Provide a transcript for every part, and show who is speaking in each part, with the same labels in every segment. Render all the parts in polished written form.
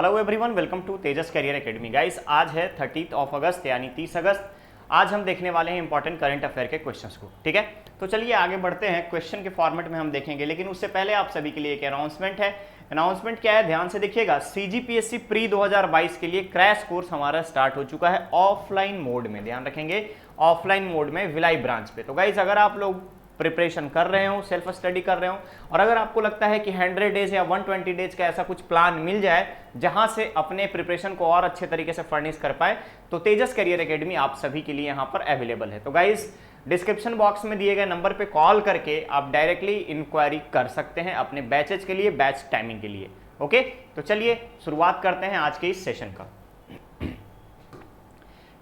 Speaker 1: Hello everyone, welcome to Tejas career academy. Guys, आज है 30 अगस्त यानी 30 अगस्त। आज हम देखने वाले हैं इंपॉर्टेंट करंट अफेयर के क्वेश्चंस को। ठीक है, तो चलिए आगे बढ़ते हैं। क्वेश्चन के फॉर्मेट में हम देखेंगे, लेकिन उससे पहले आप सभी के लिए एक अनाउंसमेंट है। अनाउंसमेंट क्या है, ध्यान से देखिएगा। सीजीपीएससी प्री 2022 के लिए क्रैश कोर्स हमारा स्टार्ट हो चुका है ऑफलाइन मोड में। ध्यान रखेंगे, ऑफलाइन मोड में भिलाई ब्रांच पे। तो गाइस, अगर आप लोग प्रिपरेशन कर रहे हो, सेल्फ स्टडी कर रहे हो, और अगर आपको लगता है कि 100 डेज या 120 डेज का ऐसा कुछ प्लान मिल जाए जहां से अपने प्रिपरेशन को और अच्छे तरीके से फर्निश कर पाए, तो तेजस करियर एकेडमी आप सभी के लिए यहां पर अवेलेबल है। तो गाइस, डिस्क्रिप्शन बॉक्स में दिए गए नंबर पे कॉल करके आप डायरेक्टली इंक्वायरी कर सकते हैं अपने बैचेज के लिए, बैच टाइमिंग के लिए। ओके, तो चलिए शुरुआत करते हैं आज के इस सेशन का।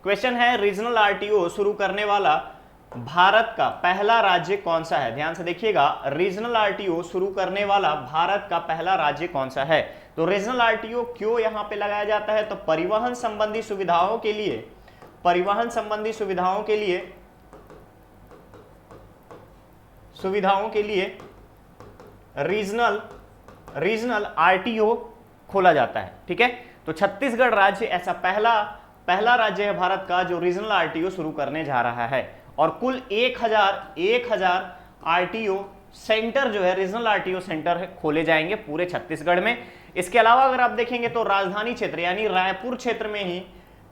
Speaker 1: क्वेश्चन है, रीजनल आरटीओ शुरू करने वाला भारत का पहला राज्य कौन सा है? ध्यान से देखिएगा, रीजनल आरटीओ शुरू करने वाला भारत का पहला राज्य कौन सा है? तो रीजनल आरटीओ क्यों यहां पे लगाया जाता है? तो परिवहन संबंधी सुविधाओं के लिए, परिवहन संबंधी सुविधाओं के लिए रीजनल आरटीओ खोला जाता है। ठीक है, तो छत्तीसगढ़ राज्य ऐसा पहला राज्य है भारत का जो रीजनल आरटीओ शुरू करने जा रहा है। और कुल 1000 आरटीओ सेंटर जो है, रीजनल आरटीओ सेंटर है, खोले जाएंगे पूरे छत्तीसगढ़ में। इसके अलावा अगर आप देखेंगे तो राजधानी क्षेत्र यानी रायपुर क्षेत्र में ही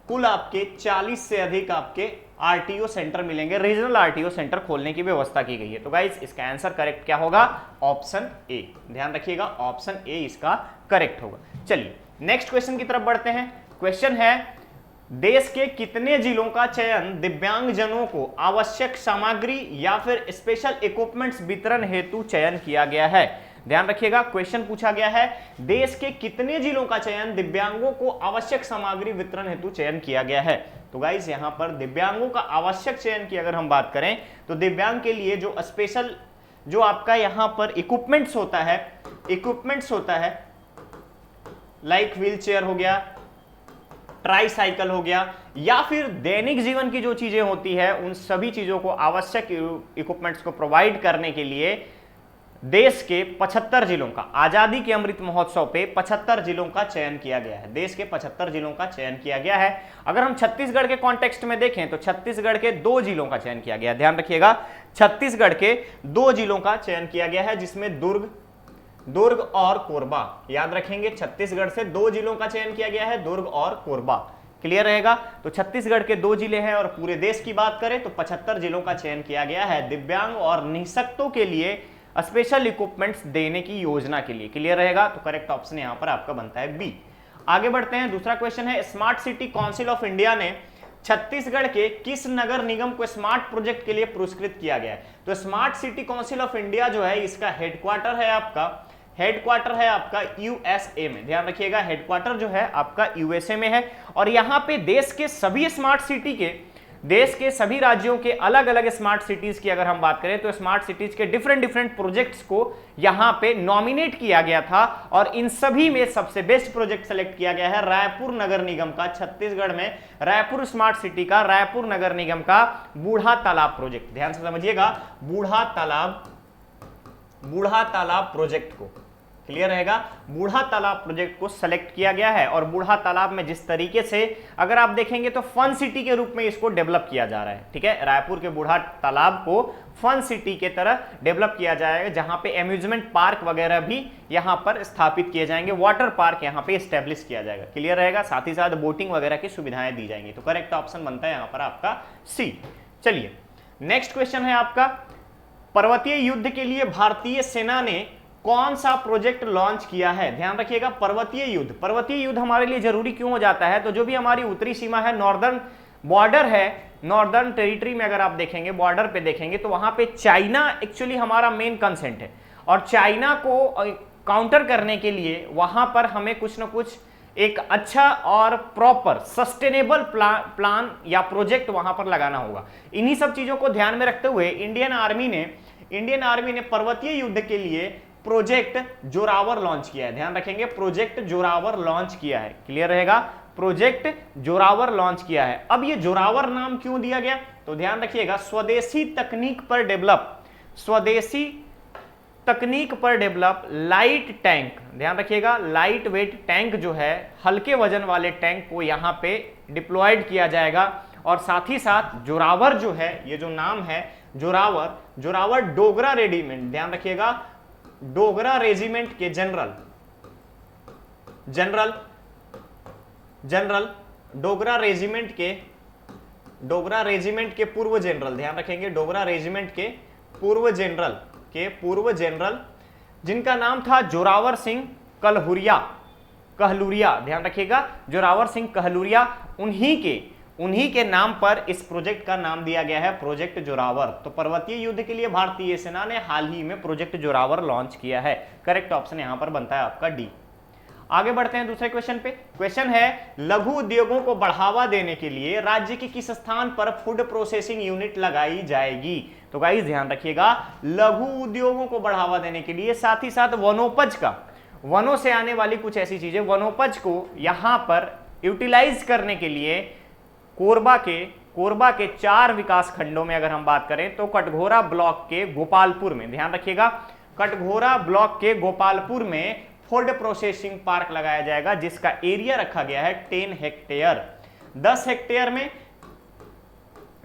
Speaker 1: कुल आपके 40 से अधिक आपके आरटीओ सेंटर मिलेंगे। रीजनल आरटीओ सेंटर खोलने की व्यवस्था की गई है। तो गाइस, इसका आंसर करेक्ट क्या होगा? Option A. ध्यान रखिएगा, ऑप्शन ए इसका करेक्ट होगा। चलिए नेक्स्ट क्वेश्चन की तरफ बढ़ते हैं। क्वेश्चन है, देश के कितने जिलों का चयन दिव्यांगजनों को आवश्यक सामग्री या फिर स्पेशल इक्विपमेंट्स वितरण हेतु चयन किया गया है? ध्यान रखिएगा, क्वेश्चन पूछा गया है, देश के कितने जिलों का चयन दिव्यांगों को आवश्यक सामग्री वितरण हेतु चयन किया गया है? तो गाइस, यहां पर दिव्यांगों का आवश्यक चयन की अगर हम बात करें तो दिव्यांग के लिए जो स्पेशल जो आपका यहां पर इक्विपमेंट्स होता है लाइक व्हील चेयर हो गया, ट्राई साइकिल हो गया, या फिर दैनिक जीवन की जो चीजें होती है उन सभी चीजों को, आवश्यक इक्विपमेंट्स को प्रोवाइड करने के लिए देश के 75 जिलों का, आजादी के अमृत महोत्सव पे 75 जिलों का चयन किया गया है। देश के 75 जिलों का चयन किया गया है। अगर हम छत्तीसगढ़ के कॉन्टेक्स्ट में देखें तो छत्तीसगढ़ के 2 जिलों का चयन किया गया है। ध्यान रखिएगा, छत्तीसगढ़ के 2 जिलों का चयन किया गया है, जिसमें दुर्ग और कोरबा। याद रखेंगे, छत्तीसगढ़ से 2 जिलों का चयन किया गया है, दुर्ग और कोरबा। क्लियर रहेगा? तो छत्तीसगढ़ के 2 जिले हैं, और पूरे देश की बात करें तो 75 जिलों का चयन किया गया है दिव्यांग और निःशक्तों के लिए स्पेशल इक्विपमेंट्स देने की योजना के लिए। क्लियर रहेगा? तो करेक्ट ऑप्शन यहां पर आपका बनता है बी। आगे बढ़ते हैं, दूसरा क्वेश्चन है, smart city council of India ने छत्तीसगढ़ के किस नगर निगम को स्मार्ट प्रोजेक्ट के लिए पुरस्कृत किया गया है? तो smart city council of India जो है, इसका हेडक्वार्टर है आपका यूएसए में। ध्यान रखिएगा, हेडक्वार्टर जो है आपका यूएसए में है, और यहां पे देश के सभी राज्यों के अलग अलग स्मार्ट सिटीज की अगर हम बात करें तो स्मार्ट सिटीज के डिफरेंट प्रोजेक्ट्स को यहां पे नॉमिनेट किया गया था, और इन सभी में सबसे बेस्ट प्रोजेक्ट सेलेक्ट किया गया है रायपुर नगर निगम का। छत्तीसगढ़ में रायपुर स्मार्ट सिटी का, रायपुर नगर निगम का बूढ़ा तालाब प्रोजेक्ट। ध्यान से समझिएगा, बूढ़ा तालाब प्रोजेक्ट को, क्लियर रहेगा, बूढ़ा तालाब प्रोजेक्ट को सेलेक्ट किया गया है। और बूढ़ा तालाब में जिस तरीके से अगर आप देखेंगे तो फन सिटी के रूप में इसको डेवलप किया जा रहा है। ठीक है, रायपुर के बूढ़ा तालाब को फन सिटी के तरह डेवलप किया जाएगा, जहां पे एम्यूजमेंट पार्क वगैरह भी यहां पर स्थापित किए जाएंगे, वाटर पार्क यहां पे स्टैब्लिश किया जाएगा। क्लियर रहेगा, साथ ही साथ बोटिंग वगैरह की सुविधाएं दी जाएंगी। तो करेक्ट ऑप्शन बनता है यहां पर आपका सी। चलिए नेक्स्ट क्वेश्चन है आपका, पर्वतीय युद्ध के लिए भारतीय सेना ने कौन सा प्रोजेक्ट लॉन्च किया है? ध्यान रखिएगा, पर्वतीय युद्ध हमारे लिए जरूरी क्यों हो जाता है? तो जो भी हमारी उत्तरी सीमा है, नॉर्दर्न बॉर्डर है, नॉर्दर्न टेरिटरी में अगर आप देखेंगे, बॉर्डर पे देखेंगे तो वहां पे चाइना एक्चुअली हमारा मेन कंसेंट है, और चाइना को काउंटर करने के लिए वहां पर हमें कुछ ना कुछ एक अच्छा और प्रॉपर सस्टेनेबल प्लान या प्रोजेक्ट वहां पर लगाना होगा। इन्हीं सब चीजों को ध्यान में रखते हुए इंडियन आर्मी ने पर्वतीय युद्ध के लिए प्रोजेक्ट जोरावर लॉन्च किया है। ध्यान रखेंगे, प्रोजेक्ट जोरावर लॉन्च किया है। क्लियर रहेगा, प्रोजेक्ट जोरावर लॉन्च किया है। अब ये जोरावर नाम क्यों दिया गया? तो ध्यान रखिएगा, स्वदेशी तकनीक पर डेवलप लाइट टैंक, ध्यान रखिएगा लाइट वेट टैंक जो है, हल्के वजन वाले टैंक को यहाँ पे डिप्लॉयड किया जाएगा। और साथ ही साथ जोरावर जो है, ये जो नाम है जोरावर, जोरावर डोगरा रेजिमेंट, ध्यान रखिएगा डोगरा रेजिमेंट के जनरल डोगरा रेजिमेंट के पूर्व जनरल, ध्यान रखेंगे डोगरा रेजिमेंट के पूर्व जनरल जिनका नाम था जोरावर सिंह कहलूरिया, ध्यान रखिएगा जोरावर सिंह कहलूरिया, उन्हीं के नाम पर इस प्रोजेक्ट का नाम दिया गया है प्रोजेक्ट जोरावर। तो पर्वतीय युद्ध के लिए भारतीय सेना ने हाल ही में प्रोजेक्ट जोरावर लॉन्च किया है। करेक्ट ऑप्शन यहां पर बनता है आपका डी। आगे बढ़ते हैं दूसरे क्वेश्चन पे। क्वेश्चन है लघु उद्योगों को बढ़ावा देने के लिए राज्य के किस स्थान पर फूड प्रोसेसिंग यूनिट लगाई जाएगी। तो गाइस ध्यान रखिएगा लघु उद्योगों को बढ़ावा देने के लिए, साथ ही साथ वनोपज का, वनों से आने वाली कुछ ऐसी चीजें, वनोपज को यहां पर यूटिलाइज करने के लिए कोरबा के 4 विकास खंडों में अगर हम बात करें तो कटघोरा ब्लॉक के गोपालपुर में, ध्यान रखिएगा कटघोरा ब्लॉक के गोपालपुर में फूड प्रोसेसिंग पार्क लगाया जाएगा, जिसका एरिया रखा गया है 10 हेक्टेयर।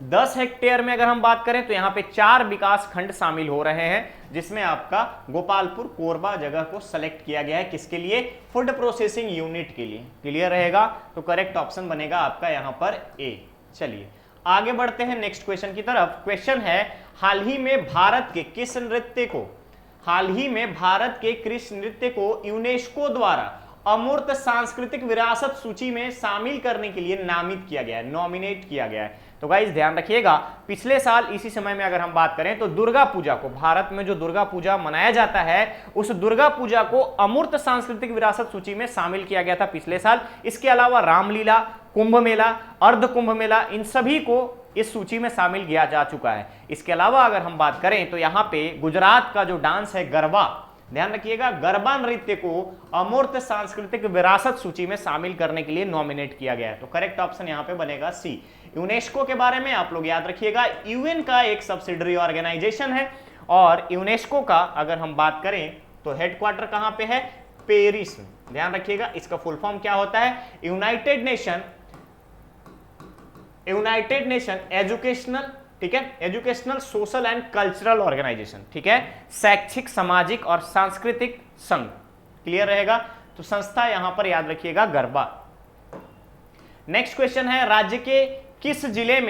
Speaker 1: 10 हेक्टेयर में अगर हम बात करें तो यहां पे 4 विकास खंड शामिल हो रहे हैं, जिसमें आपका गोपालपुर कोरबा जगह को सेलेक्ट किया गया है किसके लिए, फूड प्रोसेसिंग यूनिट के लिए। क्लियर रहेगा, तो करेक्ट ऑप्शन बनेगा आपका यहां पर ए। चलिए आगे बढ़ते हैं नेक्स्ट क्वेश्चन की तरफ। क्वेश्चन है हाल ही में भारत के किस नृत्य को यूनेस्को द्वारा अमूर्त सांस्कृतिक विरासत सूची में शामिल करने के लिए नामित किया गया है, नॉमिनेट किया गया है। तो गाइस ध्यान रखिएगा पिछले साल इसी समय में अगर हम बात करें तो दुर्गा पूजा को, भारत में जो दुर्गा पूजा मनाया जाता है, उस दुर्गा पूजा को अमूर्त सांस्कृतिक विरासत सूची में शामिल किया गया था पिछले साल। इसके अलावा रामलीला, कुंभ मेला, अर्ध कुंभ मेला, इन सभी को इस सूची में शामिल किया जा चुका है। इसके अलावा अगर हम बात करें तो यहाँ पे गुजरात का जो डांस है गरबा, ध्यान रखिएगा गरबा नृत्य को अमूर्त सांस्कृतिक विरासत सूची में शामिल करने के लिए नॉमिनेट किया गया है। तो करेक्ट ऑप्शन यहाँ पे बनेगा सी। यूनेस्को के बारे में आप लोग याद रखिएगा यूएन का एक सब्सिडरी ऑर्गेनाइजेशन है, और यूनेस्को का अगर हम बात करें तो हेडक्वार्टर कहां पे है, पेरिस में। ध्यान रखिएगा इसका फुल फॉर्म क्या होता है, यूनाइटेड नेशन एजुकेशनल, ठीक है, educational social and cultural organization, ठीक है, शैक्षिक सामाजिक और सांस्कृतिक संघ। क्लियर रहेगा, तो संस्था यहां पर याद रखिएगा गरबा। नेक्स्ट क्वेश्चन है राज्य के किस जिले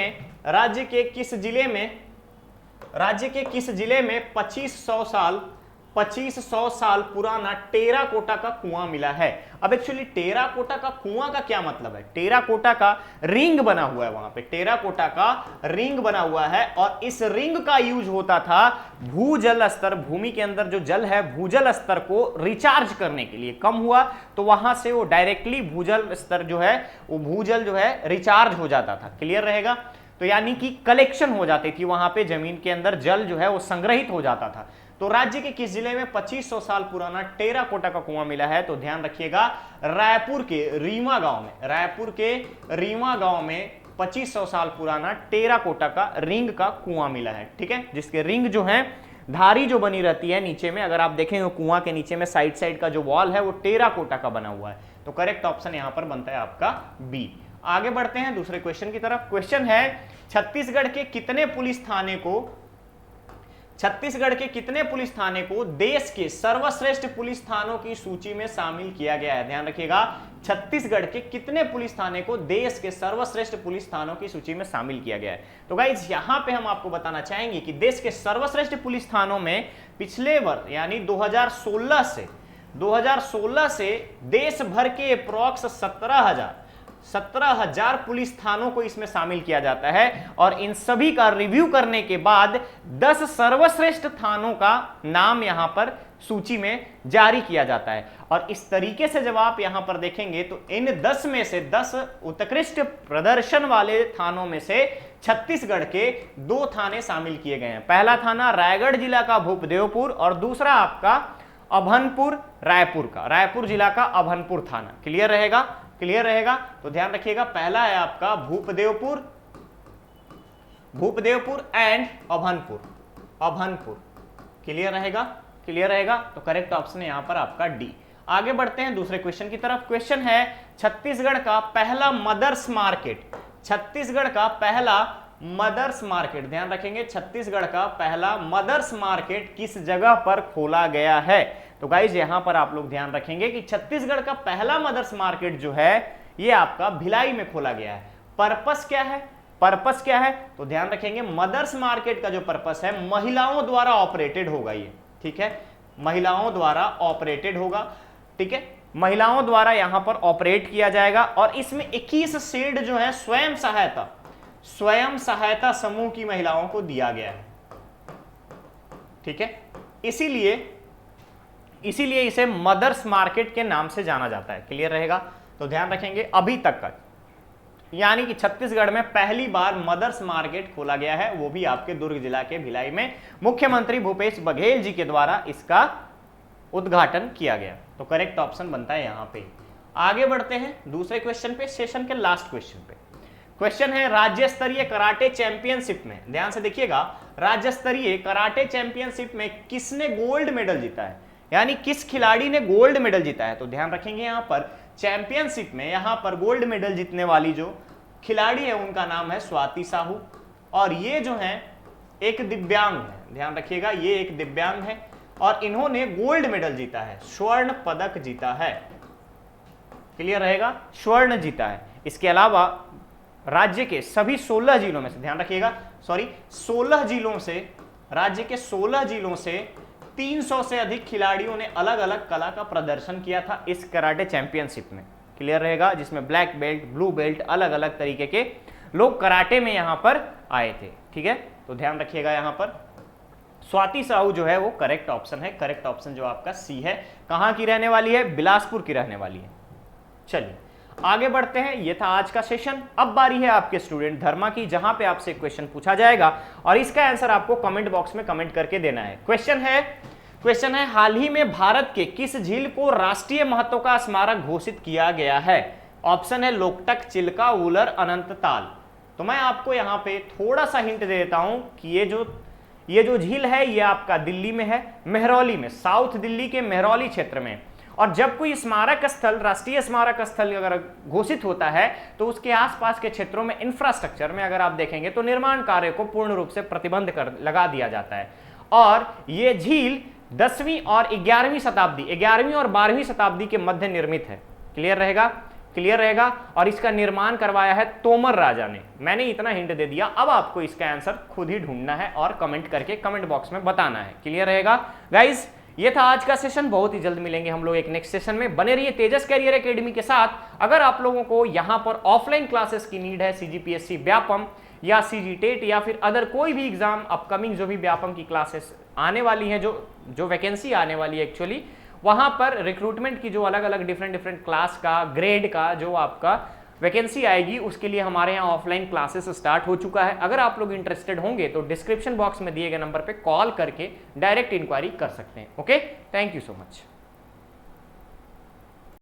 Speaker 1: में 2500 साल पुराना टेराकोटा का कुआं मिला है। अब एक्चुअली टेराकोटा का कुआं का क्या मतलब है, टेराकोटा का रिंग बना हुआ है, वहां पे टेराकोटा का रिंग बना हुआ है, और इस रिंग का यूज होता था भूजल स्तर, भूमि के अंदर जो जल है भूजल स्तर को रिचार्ज करने के लिए, कम हुआ तो वहां से वो डायरेक्टली भूजल स्तर जो है, वो भूजल जो है रिचार्ज हो जाता था। क्लियर रहेगा, तो यानी कि कलेक्शन हो जाती थी वहां पे, जमीन के अंदर जल जो है वो संग्रहित हो जाता था। तो राज्य के किस जिले में 2500 साल पुराना टेराकोटा का कुआं मिला है, तो ध्यान रखिएगा रायपुर के रीवा गांव में 2500 साल पुराना टेराकोटा का रिंग का कुआं मिला है, ठीक है, जिसके रिंग जो है धारी जो बनी रहती है नीचे में, अगर आप देखें कुआं के नीचे में साइड का जो वॉल है वो टेराकोटा का बना हुआ है। तो करेक्ट ऑप्शन यहां पर बनता है आपका बी। आगे बढ़ते हैं दूसरे क्वेश्चन की तरफ। क्वेश्चन है छत्तीसगढ़ के कितने पुलिस थाने को देश के सर्वश्रेष्ठ पुलिस थानों की सूची में शामिल किया गया है। ध्यान रखिएगा छत्तीसगढ़ के कितने पुलिस थाने को देश के सर्वश्रेष्ठ पुलिस थानों की सूची में शामिल किया गया है। तो गाइज यहां पे हम आपको बताना चाहेंगे कि देश के सर्वश्रेष्ठ पुलिस थानों में पिछले वर्ष यानी 2016 से देश भर के अप्रॉक्स 17,000 पुलिस थानों को इसमें शामिल किया जाता है, और इन सभी का रिव्यू करने के बाद 10 सर्वश्रेष्ठ थानों का नाम यहां पर सूची में जारी किया जाता है। और इस तरीके से जब आप यहां पर देखेंगे तो इन 10 में से 10 उत्कृष्ट प्रदर्शन वाले थानों में से छत्तीसगढ़ के 2 थाने शामिल किए गए हैं। पहला थाना रायगढ़ जिला का भूपदेवपुर, और दूसरा आपका अभनपुर रायपुर जिला का अभनपुर थाना। क्लियर रहेगा, तो ध्यान रखिएगा पहला है आपका Bhupdevpur and Abhanpur. Clear clear रहेगा? तो करेक्ट ऑप्शन है यहां पर आपका डी। आगे बढ़ते हैं दूसरे क्वेश्चन की तरफ। क्वेश्चन है छत्तीसगढ़ का पहला मदर्स मार्केट, छत्तीसगढ़ का पहला मदर्स मार्केट, ध्यान रखेंगे छत्तीसगढ़ का पहला मदर्स मार्केट किस जगह पर खोला गया है? तो गाइज यहां पर आप लोग ध्यान रखेंगे कि छत्तीसगढ़ का पहला मदर्स मार्केट जो है ये आपका भिलाई में खोला गया है। पर्पस क्या है? पर्पस क्या है? तो ध्यान रखेंगे मदर्स मार्केट का जो पर्पस है महिलाओं द्वारा ऑपरेटेड होगा ये, ठीक है, महिलाओं द्वारा ऑपरेटेड होगा, ठीक है, महिलाओं द्वारा यहां पर ऑपरेट किया जाएगा। और इसमें 21 शेड जो है स्वयं सहायता समूह की महिलाओं को दिया गया है, ठीक है, इसीलिए इसे मदर्स मार्केट के नाम से जाना जाता है। क्लियर रहेगा? तो ध्यान रखेंगे अभी तक का, यानी कि छत्तीसगढ़ में पहली बार मदर्स मार्केट खोला गया है, वो भी आपके दुर्ग जिला के भिलाई में, मुख्यमंत्री भूपेश बघेल जी के द्वारा इसका उद्घाटन किया गया। तो करेक्ट ऑप्शन बनता है यहां पे। आगे बढ़ते हैं दूसरे क्वेश्चन पे, सेशन के लास्ट क्वेश्चन पे। क्वेश्चन है राज्य स्तरीय कराटे चैंपियनशिप में, ध्यान से देखिएगा, राज्य स्तरीय कराटे चैंपियनशिप में किसने गोल्ड मेडल जीता है, यानी किस खिलाड़ी ने गोल्ड मेडल जीता है? तो ध्यान रखेंगे यहां पर चैंपियनशिप में यहां पर गोल्ड मेडल जीतने वाली जो खिलाड़ी है उनका नाम है स्वाति साहू, और ये जो है एक दिव्यांग है, ध्यान रखिएगा ये एक दिव्यांग है और इन्होंने गोल्ड मेडल जीता है, स्वर्ण पदक जीता है। क्लियर रहेगा? स्वर्ण जीता है। इसके अलावा राज्य के सभी 16 जिलों में से, ध्यान रखिएगा, सॉरी 16 जिलों से, राज्य के 16 जिलों से 300 से अधिक खिलाड़ियों ने अलग अलग कला का प्रदर्शन किया था इस कराटे चैंपियनशिप में। क्लियर रहेगा? जिसमें ब्लैक बेल्ट, ब्लू बेल्ट, अलग अलग तरीके के लोग कराटे में यहां पर आए थे, ठीक है। तो ध्यान रखिएगा यहां पर स्वाति साहू जो है वो करेक्ट ऑप्शन है। करेक्ट ऑप्शन जो आपका सी है। कहां की रहने वाली है? बिलासपुर की रहने वाली है। चलिए आगे बढ़ते हैं, ये था आज का सेशन। अब बारी है आपके स्टूडेंट धर्मा की, जहां पे आपसे क्वेश्चन पूछा जाएगा और इसका आंसर आपको कमेंट बॉक्स में कमेंट करके देना है। क्वेश्चन है हाल ही में भारत के किस झील को राष्ट्रीय महत्व का स्मारक घोषित किया गया है? ऑप्शन है लोकटक, चिल्का, वुलर, अनंत ताल। तो मैं आपको यहां पे थोड़ा सा हिंट दे देता हूं कि ये जो झील है ये आपका दिल्ली में है, मेहरौली में, साउथ दिल्ली के मेहरौली क्षेत्र में। और जब कोई स्मारक स्थल, राष्ट्रीय स्मारक स्थल अगर घोषित होता है तो उसके आसपास के क्षेत्रों में इंफ्रास्ट्रक्चर में अगर आप देखेंगे तो निर्माण कार्य को पूर्ण रूप से प्रतिबंध कर लगा दिया जाता है। और ये झील 10वीं और 11वीं शताब्दी, 11वीं और 12वीं शताब्दी के मध्य निर्मित है। क्लियर रहेगा? क्लियर रहेगा? और इसका निर्माण करवाया है तोमर राजा ने। मैंने इतना हिंट दे दिया, अब आपको इसका आंसर खुद ही ढूंढना है और कमेंट करके कमेंट बॉक्स में बताना है। क्लियर रहेगा गाइज? ये था आज का सेशन। बहुत ही जल्द मिलेंगे हम लोग एक नेक्स्ट सेशन में। बने रहिए तेजस कैरियर एकेडमी के साथ। अगर आप लोगों को यहाँ पर ऑफलाइन क्लासेस की नीड है, सीजीपीएससी व्यापम या सीजी टेट या फिर अदर कोई भी एग्जाम अपकमिंग जो भी व्यापम की क्लासेस आने वाली है, जो वैकेंसी आने वाली है एक्चुअली, वहां पर रिक्रूटमेंट की जो अलग अलग डिफरेंट क्लास का, ग्रेड का जो आपका वैकेंसी आएगी, उसके लिए हमारे यहाँ ऑफलाइन क्लासेस स्टार्ट हो चुका है। अगर आप लोग इंटरेस्टेड होंगे तो डिस्क्रिप्शन बॉक्स में दिए गए नंबर पे कॉल करके डायरेक्ट इंक्वायरी कर सकते हैं। Okay, thank you so much.